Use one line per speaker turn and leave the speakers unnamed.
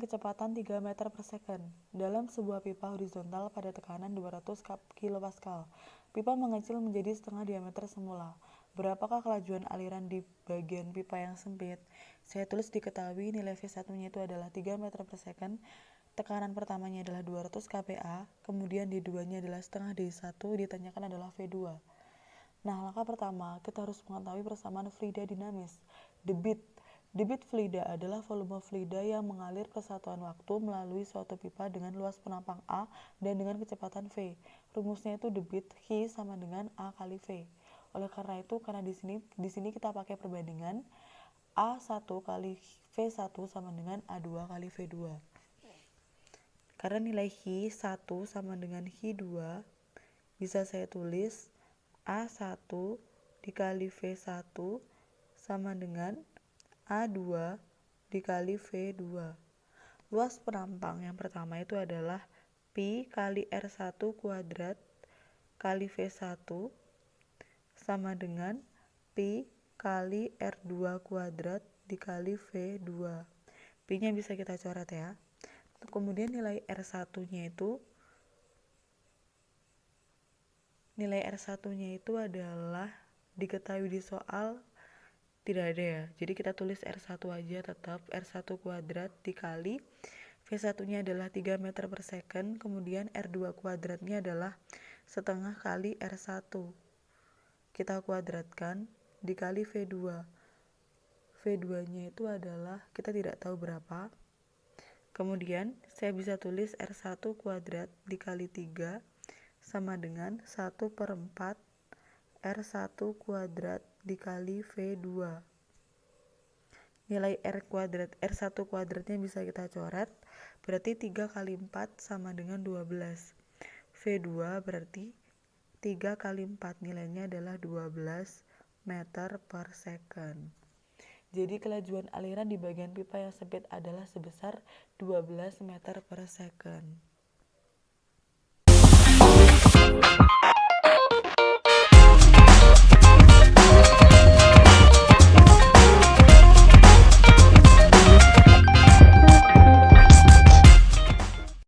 kecepatan 3 meter per second dalam sebuah pipa horizontal pada tekanan 200 kPa. Pipa mengecil menjadi setengah diameter semula. Berapakah kelajuan aliran di bagian pipa yang sempit? Saya tulis diketahui nilai V1-nya itu adalah 3 meter per second. Tekanan pertamanya adalah 200 kPa, kemudian D2-nya adalah setengah D1, ditanyakan adalah V2. Nah, langkah pertama, kita harus mengetahui persamaan fluida dinamis. Debit fluida adalah volume fluida yang mengalir persatuan waktu melalui suatu pipa dengan luas penampang A dan dengan kecepatan V. Rumusnya itu debit H sama dengan A kali V. Oleh karena itu, karena di sini kita pakai perbandingan A1 kali V1 sama dengan A2 kali V2. Karena nilai H1 sama dengan H2, bisa saya tulis A1 dikali V1 sama dengan A2 dikali V2. Luas penampang yang pertama itu adalah Pi kali R1 kuadrat kali V1 sama dengan Pi kali R2 kuadrat dikali V2. Pi-nya bisa kita coret ya. Kemudian nilai R1-nya itu adalah diketahui di soal tidak ada ya, jadi kita tulis R1 aja, tetap R1 kuadrat dikali V1-nya adalah 3 meter per second, kemudian R2 kuadratnya adalah setengah kali R1, kita kuadratkan dikali V2. V2-nya itu adalah kita tidak tahu berapa, kemudian saya bisa tulis R1 kuadrat dikali 3 sama dengan 1/4 R1 kuadrat dikali V2. Nilai R1 kuadratnya bisa kita coret, berarti 3 kali 4 sama dengan 12. V2 berarti 3 kali 4, nilainya adalah 12 meter per second. Jadi kelajuan aliran di bagian pipa yang sempit adalah sebesar 12 meter per second.